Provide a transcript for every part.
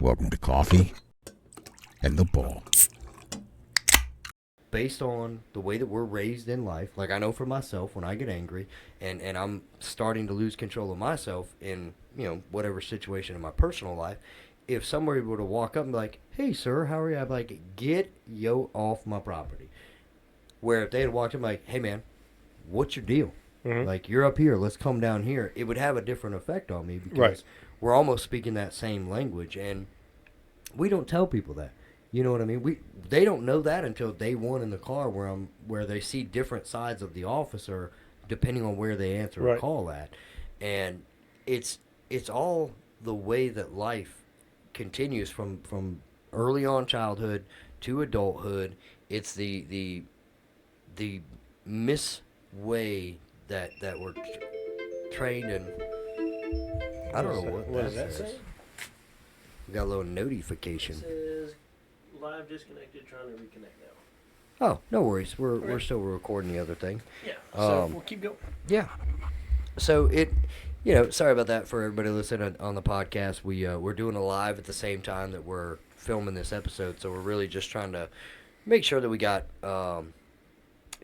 Welcome to Coffee and the Bull. Based on the way that we're raised in life, like I know for myself, when I get angry and I'm starting to lose control of myself in, whatever situation in my personal life, if somebody were to walk up and be like, "Hey, sir, how are you?" I'd be like, "Get yo off my property." Where if they had walked up and like, "Hey, man, what's your deal? Like, you're up here, let's come down here," it would have a different effect on me because we're almost speaking that same language, and we don't tell people that. You know what I mean? They don't know that until day one in the car where they see different sides of the officer depending on where they answer a call at. And it's all the way that life continues from early on childhood to adulthood. It's the way that we're trained, and I don't know what does that says. say? We got a little notification. It says live disconnected, trying to reconnect now. Oh, no worries. We're still recording the other thing. Yeah. So we'll keep going. Yeah. So sorry about that for everybody listening on the podcast. We're doing a live at the same time that we're filming this episode, so we're really just trying to make sure that we got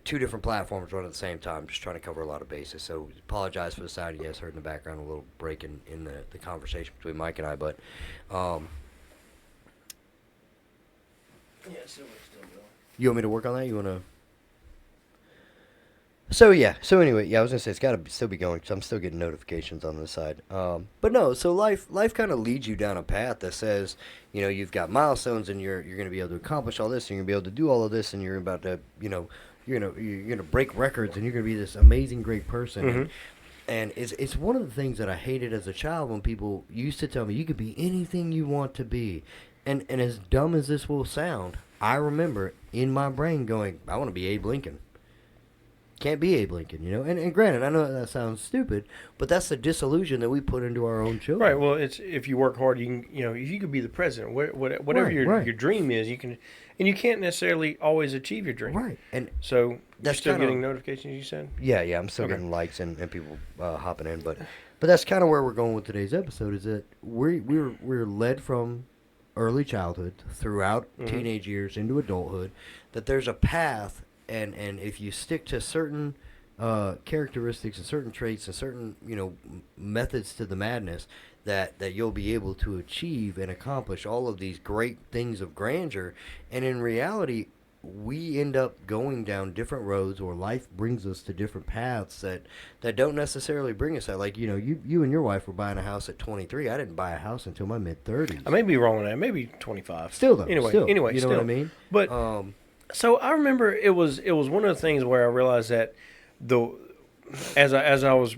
two different platforms running at the same time, just trying to cover a lot of bases. So apologize for the sound you guys heard in the background, a little break in the conversation between Mike and I, but Yeah, still going. you want me to work on that? You want to? So anyway, I was gonna say it's got to still be going because I'm still getting notifications on the side. But no, so life kind of leads you down a path that says, you've got milestones and you're gonna be able to accomplish all this and you're gonna be able to do all of this and you're about to, you're gonna break records and you're gonna be this amazing great person. Mm-hmm. And it's one of the things that I hated as a child when people used to tell me you could be anything you want to be. And as dumb as this will sound, I remember in my brain going, I want to be Abe Lincoln. Can't be Abe Lincoln, And granted, I know that sounds stupid, but that's the disillusion that we put into our own children. Right. Well, it's if you work hard, you can. If you could be the president, whatever your dream is, you can, and you can't necessarily always achieve your dream. Right. And so that's you're still getting notifications. You said. Yeah. I'm still getting likes and people hopping in, but that's kind of where we're going with today's episode. Is that we're led from early childhood throughout teenage years into adulthood, that there's a path. And if you stick to certain characteristics and certain traits and certain methods to the madness, that you'll be able to achieve and accomplish all of these great things of grandeur. And in reality, we end up going down different roads, or life brings us to different paths that don't necessarily bring us that. Like you and your wife were buying a house at 23. I didn't buy a house until my mid-30s. I may be wrong on that. Maybe 25. Still though. Anyway, you know what I mean? But. So I remember it was one of the things where I realized that as I was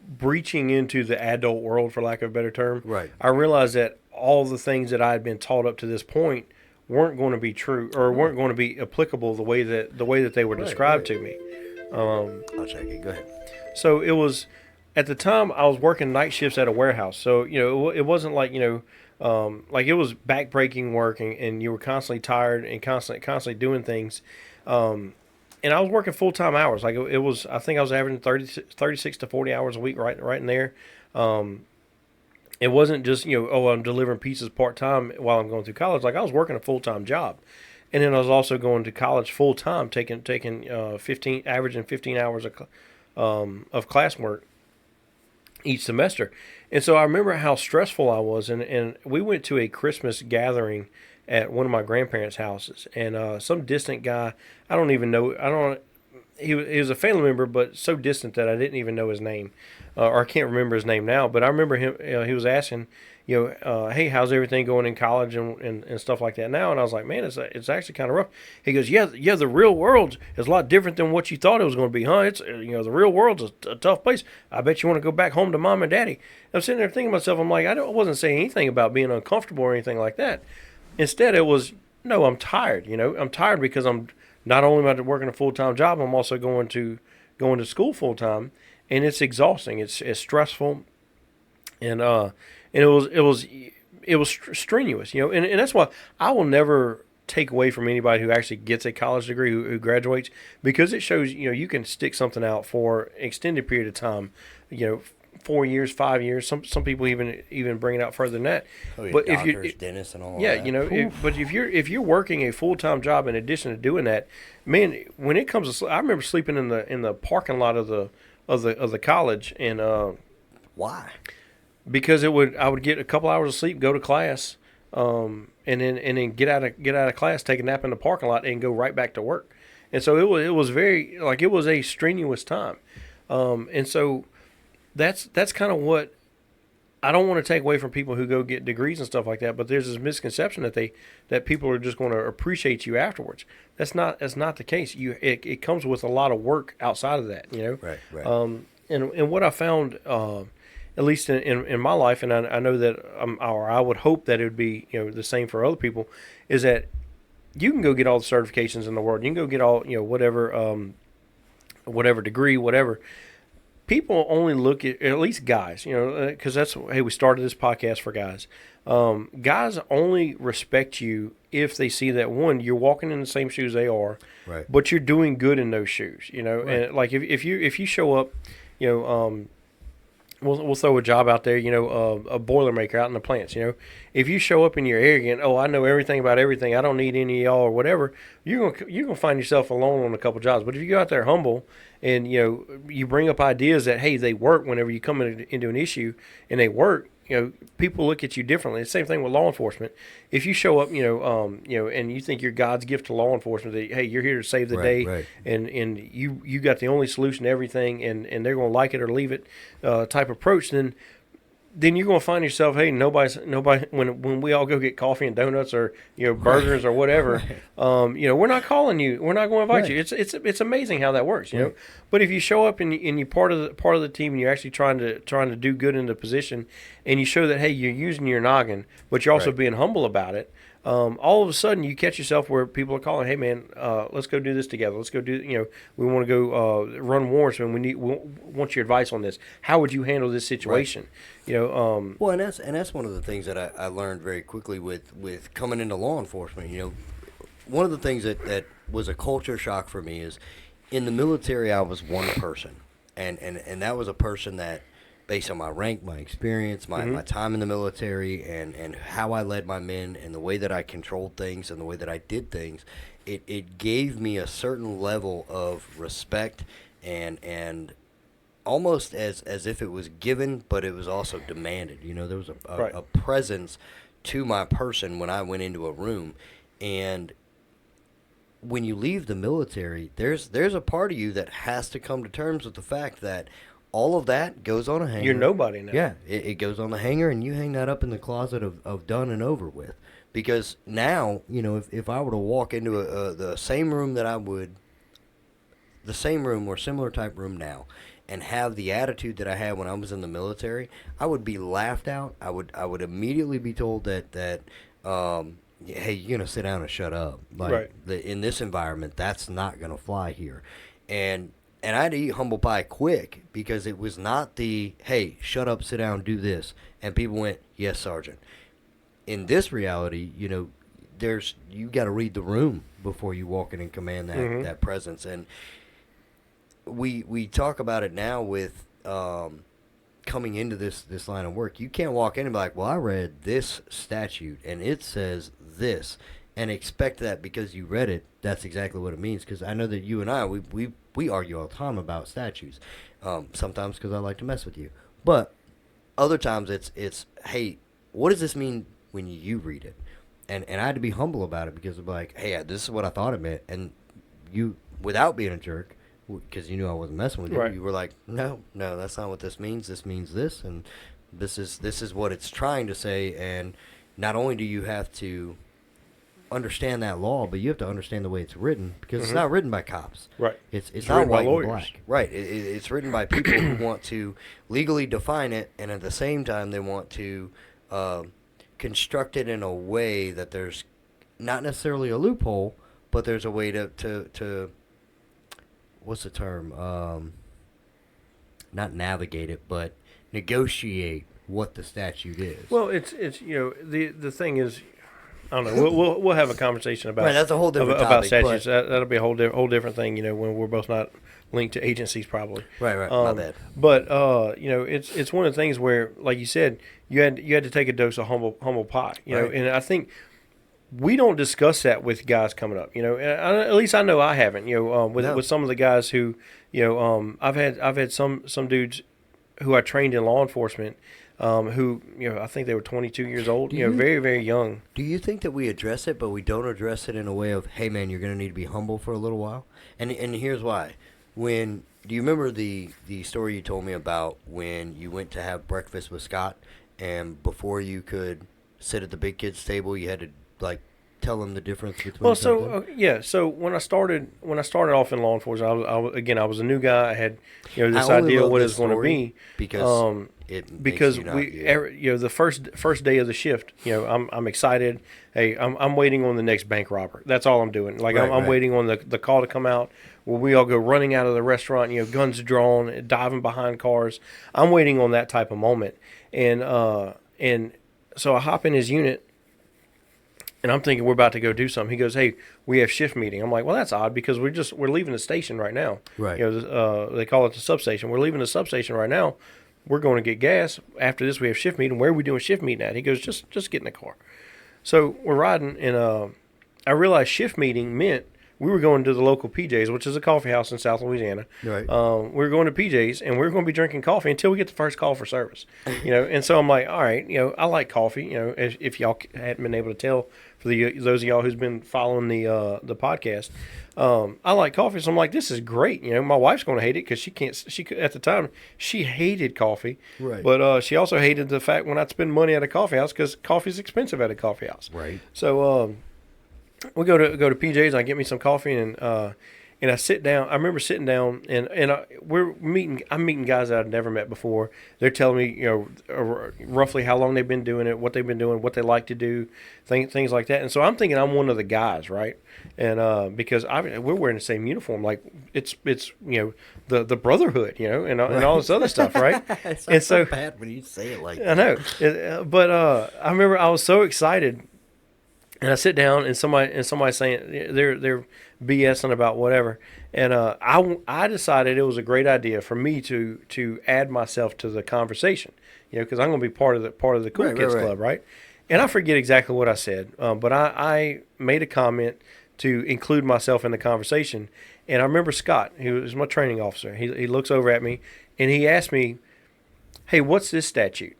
breaching into the adult world, for lack of a better term, I realized that all the things that I had been taught up to this point weren't going to be true, or weren't going to be applicable the way that they were described to me. I'll check it. Go ahead. So it was at the time I was working night shifts at a warehouse. So it wasn't like like it was backbreaking work, and you were constantly tired and constantly doing things. And I was working full-time hours. Like it was, I think I was averaging 36 to 40 hours a week, right in there. It wasn't just, I'm delivering pizzas part-time while I'm going through college. Like I was working a full-time job. And then I was also going to college full-time, averaging 15 hours of classwork each semester. And so I remember how stressful I was, and we went to a Christmas gathering at one of my grandparents' houses, and some distant guy, I don't even know, he was a family member, but so distant that I didn't even know his name, or I can't remember his name now, but I remember him, he was asking, hey, how's everything going in college and stuff like that now? And I was like, man, it's actually kind of rough. He goes, yeah, the real world is a lot different than what you thought it was going to be, huh? It's, the real world's a tough place. I bet you want to go back home to mom and daddy. I'm sitting there thinking to myself, I'm like, I wasn't saying anything about being uncomfortable or anything like that. Instead, it was, no, I'm tired. I'm tired because I'm not only am I working a full-time job, I'm also going to school full-time, and it's exhausting. It's stressful, and it was strenuous, and that's why I will never take away from anybody who actually gets a college degree, who graduates, because it shows, you can stick something out for an extended period of time, 4 years, 5 years. Some people even bring it out further than that. Oh, yeah, But doctors, if you, dentists, and all yeah, that. you know, but if you're working a full-time job in addition to doing that, man, when it comes to, I remember sleeping in the parking lot of the college, and Why? because I would get a couple hours of sleep, go to class, and then get out of class, take a nap in the parking lot, and go right back to work. And so it was very, like, it was a strenuous time, and so that's kind of what I don't want to take away from people who go get degrees and stuff like that. But there's this misconception that people are just going to appreciate you afterwards. That's not the case. It comes with a lot of work outside of that, you know. Right. And what I found, at least in my life, and I know that, or I would hope that it would be, you know, the same for other people, is that you can go get all the certifications in the world. You can go get all, you know, whatever degree, whatever. People only look at least guys, you know, because hey, we started this podcast for guys. Guys only respect you if they see that, one, you're walking in the same shoes they are, Right. but you're doing good in those shoes, you know. Right. And like if you show up, you know, we'll throw a job out there, you know, a Boilermaker out in the plants, you know. If you show up and you're arrogant, oh, I know everything about everything, I don't need any of y'all or whatever, you're gonna find yourself alone on a couple jobs. But if you go out there humble and, you know, you bring up ideas that, hey, they work whenever you come into an issue and they work, you know, people look at you differently. The same thing with law enforcement. If you show up, you know, and you think you're God's gift to law enforcement, that, hey, you're here to save the day, right. and you got the only solution to everything, and they're going to like it or leave it, type approach, then you're going to find yourself, hey, nobody when we all go get coffee and donuts or, you know, burgers or whatever, you know, we're not calling you, we're not going to invite you. It's amazing how that works, you know. But if you show up and you're part of the team, and you're actually trying to do good in the position, and you show that, hey, you're using your noggin, but you're also being humble about it. All of a sudden you catch yourself where people are calling, hey man, let's go do this together. Let's go do, you know, we want to go run warrants, and we want your advice on this. How would you handle this situation? Right. You know, well, and that's one of the things that I learned very quickly with coming into law enforcement. You know, one of the things that was a culture shock for me is, in the military I was one person, and that was a person that, based on my rank, my experience, my time in the military, and how I led my men, and the way that I controlled things, and the way that I did things, it gave me a certain level of respect, and almost as if it was given, but it was also demanded. You know, there was a presence to my person when I went into a room. And when you leave the military, there's a part of you that has to come to terms with the fact that all of that goes on a hanger. You're nobody now. Yeah, it goes on the hanger, and you hang that up in the closet of done and over with. Because now, you know, if I were to walk into the same room the same room or similar type room now, and have the attitude that I had when I was in the military, I would be laughed out. I would immediately be told that hey, you're gonna sit down and shut up. Like, in this environment, that's not gonna fly here. And I had to eat humble pie quick, because it was not the, hey, shut up, sit down, do this. And people went, yes, Sergeant. In this reality, you know, you got to read the room before you walk in and command that presence. And we talk about it now with coming into this line of work. You can't walk in and be like, well, I read this statute and it says this, and expect that because you read it, that's exactly what it means. Because I know that you and I, we argue all the time about statutes. Sometimes because I like to mess with you, but other times it's hey, what does this mean when you read it? And I had to be humble about it, because I'm like, hey, this is what I thought it meant, and you, without being a jerk, because you knew I wasn't messing with you, you were like, no, that's not what this means. This means this, and this is what it's trying to say. And not only do you have to understand that law, but you have to understand the way it's written, because it's not written by cops. Right. It's not white and black. Right. It's written by people who want to legally define it, and at the same time they want to construct it in a way that there's not necessarily a loophole, but there's a way to what's the term? Not navigate it, but negotiate what the statute is. Well, it's you know, the thing is, I don't know. We'll have a conversation about that's a whole different about topic, statutes. That'll be a whole different thing. You know, when we're both not linked to agencies probably. Right. My bad. But it's one of the things where, like you said, you had to take a dose of humble pie. You know, and I think we don't discuss that with guys coming up. You know, and at least I know I haven't. You know, with some of the guys who, I've had some dudes who I trained in law enforcement. Who, I think they were 22 years old, very, very young. Do you think that we address it, but we don't address it in a way of, hey, man, you're going to need to be humble for a little while? And here's why. Do you remember the story you told me about when you went to have breakfast with Scott, and before you could sit at the big kids table, you had to, like, tell them the difference between something? So when I started off in law enforcement, I was a new guy. I had, this idea of what it's going to be. Because the first day of the shift, I'm excited. Hey, I'm waiting on the next bank robber. That's all I'm doing. Like I'm waiting on the call to come out where we all go running out of the restaurant, guns drawn, diving behind cars. I'm waiting on that type of moment. And so I hop in his unit and I'm thinking we're about to go do something. He goes, "Hey, we have shift meeting." I'm like, "Well, that's odd because we're leaving the station right now." Right. They call it the substation. We're leaving the substation right now. We're going to get gas. After this, we have shift meeting. Where are we doing shift meeting at? He goes, just get in the car. So we're riding, and I realized shift meeting meant we were going to the local PJ's, which is a coffee house in South Louisiana. Right. We were going to PJ's, and we were going to be drinking coffee until we get the first call for service. And so I'm like, all right, I like coffee. If y'all hadn't been able to tell, for those of y'all who's been following the podcast, I like coffee. So I'm like, this is great. My wife's going to hate it because she at the time she hated coffee. Right. But she also hated the fact when I'd spend money at a coffee house because coffee's expensive at a coffee house. Right. So we go to PJ's. I get me some coffee and I sit down. I remember sitting down and I'm meeting guys that I've never met before. They're telling me roughly how long they've been doing it, what they've been doing, what they like to do, things like that. And so I'm thinking I'm one of the guys, right? And because we're wearing the same uniform, like it's the brotherhood, and all this other stuff, right? And so bad when you say it like that. I know, but I remember I was so excited. And I sit down, and somebody's saying they're BSing about whatever, and I decided it was a great idea for me to add myself to the conversation, because I'm going to be part of the Cool Kids Club, right? And I forget exactly what I said, but I made a comment to include myself in the conversation, and I remember Scott, who was my training officer. He looks over at me, and he asked me, "Hey, what's this statute?"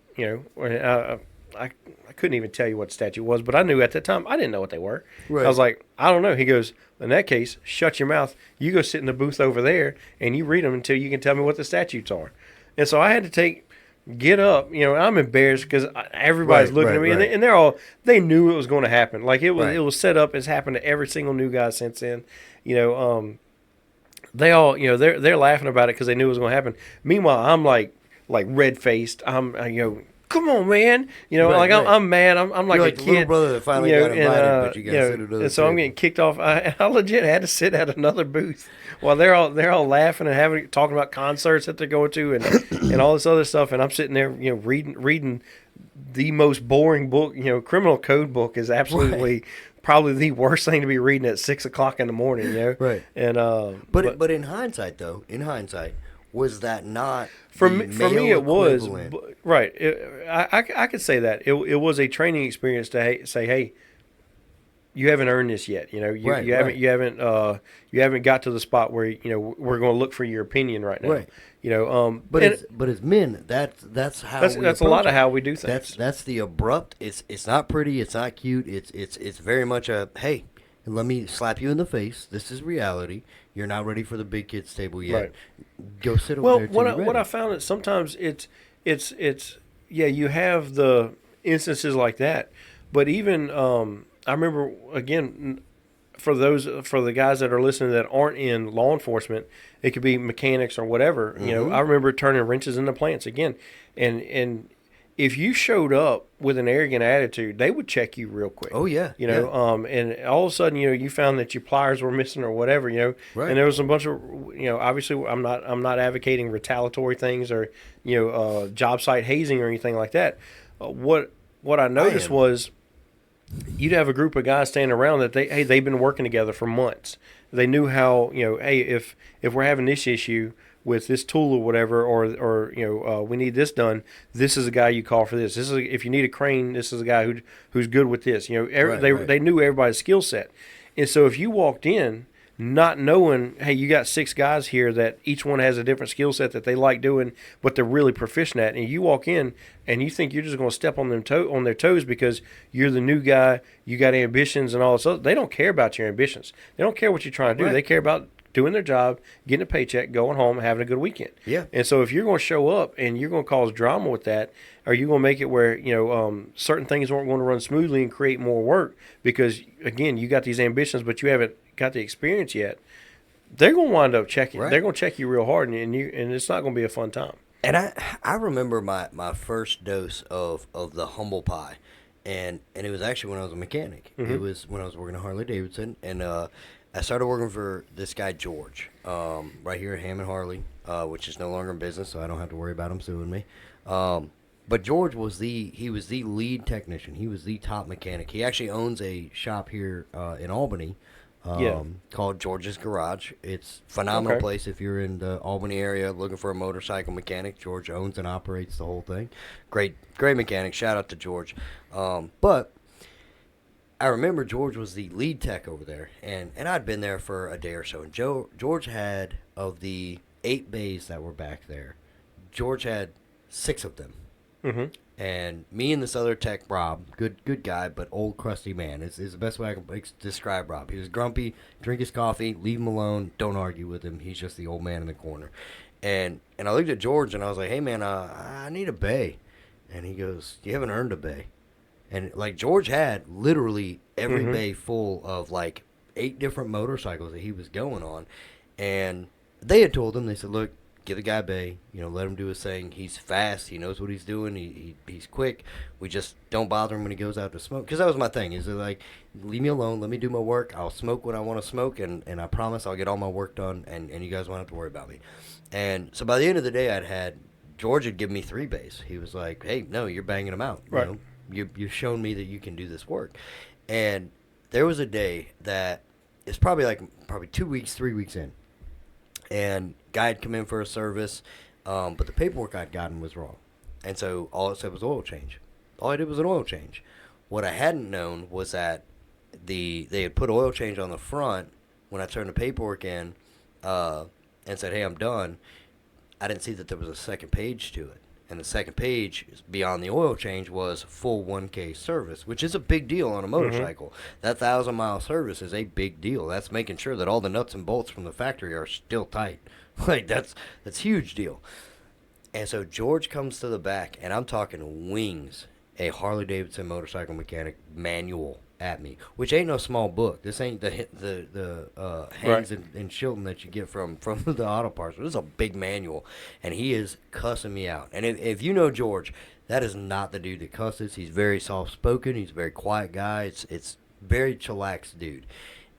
I couldn't even tell you what statute was, but I knew at that time I didn't know what they were. Right. I was like, I don't know. He goes, in that case, shut your mouth. You go sit in the booth over there and you read them until you can tell me what the statutes are. And so I had to get up. I'm embarrassed because everybody's looking at me, and they knew it was going to happen. Like it was set up. It's happened to every single new guy since then. They all they're laughing about it because they knew it was going to happen. Meanwhile, I'm like red faced. I'm come on, man. I'm mad. I'm like a kid. Little brother that finally got invited, but you got to sit at and so I'm getting kicked off. I legit had to sit at another booth while they're all laughing and talking about concerts that they're going to and all this other stuff. And I'm sitting there, reading the most boring book. Criminal code book is absolutely probably the worst thing to be reading at 6 o'clock in the morning. Right. And but in hindsight, was that not for me? It was right. I could say that it was a training experience to say, hey, you haven't earned this yet. You haven't got to the spot where we're going to look for your opinion right now. Right. But as men, that's how that's a lot of how we do things. That's the abrupt. It's not pretty. It's not cute. It's very much a hey. Let me slap you in the face. This is reality. You're not ready for the big kids table yet. Right. Go sit over there. Well, what I found is sometimes it's you have the instances like that, but even I remember again for the guys that are listening that aren't in law enforcement, it could be mechanics or whatever. Mm-hmm. I remember turning wrenches into plants again, and if you showed up with an arrogant attitude, they would check you real quick. Oh yeah, and all of a sudden, you found that your pliers were missing or whatever, right. And there was a bunch of, obviously, I'm not advocating retaliatory things or, job site hazing or anything like that. What I noticed was you'd have a group of guys standing around that they've been working together for months. They knew how, hey, if we're having this issue with this tool or whatever, or we need this done, this is a guy you call for this. This is if you need a crane, this is a guy who's good with this. They knew everybody's skill set, and so if you walked in not knowing, hey, you got 6 guys here that each one has a different skill set that they like doing, but they're really proficient at, and you walk in and you think you're just going to step on on their toes because you're the new guy, you got ambitions and all this other. They don't care about your ambitions. They don't care what you're trying to do. Right. They care about doing their job, getting a paycheck, going home, having a good weekend. Yeah. And so if you're going to show up and you're going to cause drama with that, or you're going to make it where certain things aren't going to run smoothly and create more work because, again, you got these ambitions, but you haven't got the experience yet, they're going to wind up checking. Right. They're going to check you real hard, and it's not going to be a fun time. And I remember my first dose of the humble pie, and it was actually when I was a mechanic. Mm-hmm. It was when I was working at Harley Davidson, and I started working for this guy George, right here at Hammond Harley, which is no longer in business, so I don't have to worry about him suing me. But George was the lead technician. He was the top mechanic. He actually owns a shop here in Albany. Called George's Garage. It's a phenomenal place if you're in the Albany area looking for a motorcycle mechanic. George owns and operates the whole thing. Great mechanic. Shout out to George. But I remember George was the lead tech over there, and I'd been there for a day or so. And George had, of the 8 bays that were back there, George had 6 of them. Mm-hmm. And me and this other tech, Rob, good guy, but old crusty man, is the best way I can describe Rob. He was grumpy, drink his coffee, leave him alone, don't argue with him. He's just the old man in the corner. And I looked at George and I was like, hey man, I need a bay. And he goes, you haven't earned a bay. And like George had literally every bay full of like 8 different motorcycles that he was going on. And they had told him, they said, look, give the guy a bay, let him do his thing. He's fast. He knows what he's doing. He's quick. We just don't bother him when he goes out to smoke. Because that was my thing. Is like, leave me alone. Let me do my work. I'll smoke when I want to smoke, and I promise I'll get all my work done, and you guys won't have to worry about me. And so by the end of the day, George had given me 3 bays. He was like, hey, no, you're banging them out. Right. You've shown me that you can do this work. And there was a day that it's probably 2 weeks, 3 weeks in. And guy had come in for a service, but the paperwork I'd gotten was wrong. And so all it said was oil change. All I did was an oil change. What I hadn't known was that they had put oil change on the front when I turned the paperwork in and said, hey, I'm done. I didn't see that there was a second page to it. And the second page, beyond the oil change, was full 1K service, which is a big deal on a motorcycle. Mm-hmm. That 1,000-mile service is a big deal. That's making sure that all the nuts and bolts from the factory are still tight. Like, that's a huge deal. And so George comes to the back, and I'm talking wings, a Harley-Davidson motorcycle mechanic manual at me, which ain't no small book. This ain't the Haynes and Chilton that you get from the auto parts. This is a big manual, and he is cussing me out. And if you know George, that is not the dude that cusses. He's very soft-spoken. He's a very quiet guy. It's very chillaxed dude.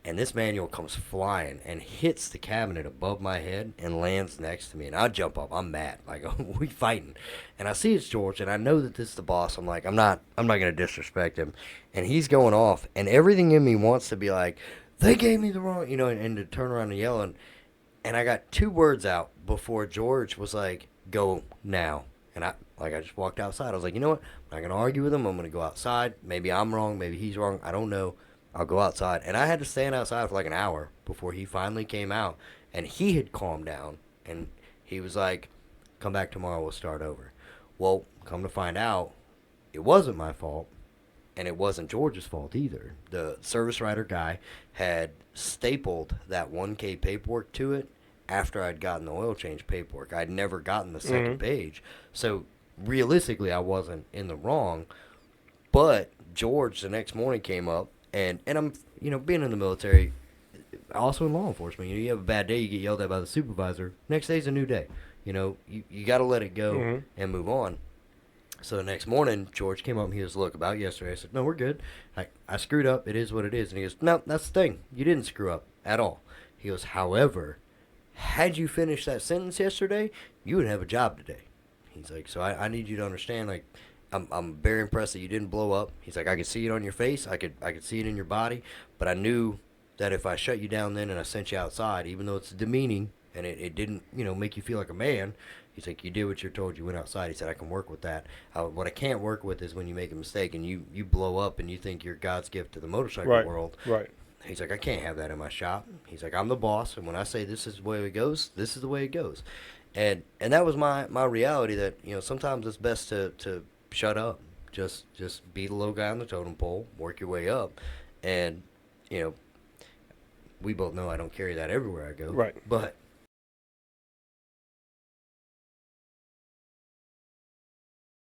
And this manual comes flying and hits the cabinet above my head and lands next to me. And I jump up. I'm mad. Like, we fighting. And I see it's George, and I know that this is the boss. I'm like, I'm not going to disrespect him. And he's going off. And everything in me wants to be like, they gave me the wrong, and to turn around and yell. And I got 2 words out before George was like, go now. And I just walked outside. I was like, you know what? I'm not going to argue with him. I'm going to go outside. Maybe I'm wrong. Maybe he's wrong. I don't know. I'll go outside. And I had to stand outside for like an hour before he finally came out. And he had calmed down. And he was like, come back tomorrow, we'll start over. Well, come to find out, it wasn't my fault. And it wasn't George's fault either. The service writer guy had stapled that 1K paperwork to it after I'd gotten the oil change paperwork. I'd never gotten the second page. So realistically, I wasn't in the wrong. But George the next morning came up. And I'm, being in the military, also in law enforcement, you have a bad day, you get yelled at by the supervisor. Next day's a new day. You got to let it go and move on. So the next morning, George came up and he was, look, about yesterday. I said, no, we're good. I screwed up. It is what it is. And he goes, no, that's the thing. You didn't screw up at all. He goes, however, had you finished that sentence yesterday, you would have a job today. He's like, so I need you to understand, like, I'm very impressed that you didn't blow up. He's like, I could see it on your face. I could see it in your body. But I knew that if I shut you down then and I sent you outside, even though it's demeaning and it didn't, make you feel like a man, he's like, you did what you're told. You went outside. He said, I can work with that. What I can't work with is when you make a mistake and you blow up and you think you're God's gift to the motorcycle Right. world. Right. He's like, I can't have that in my shop. He's like, I'm the boss, and when I say this is the way it goes, this is the way it goes. And that was my reality that, sometimes it's best to shut up. Just be the low guy on the totem pole, work your way up. And, we both know I don't carry that everywhere I go. Right. But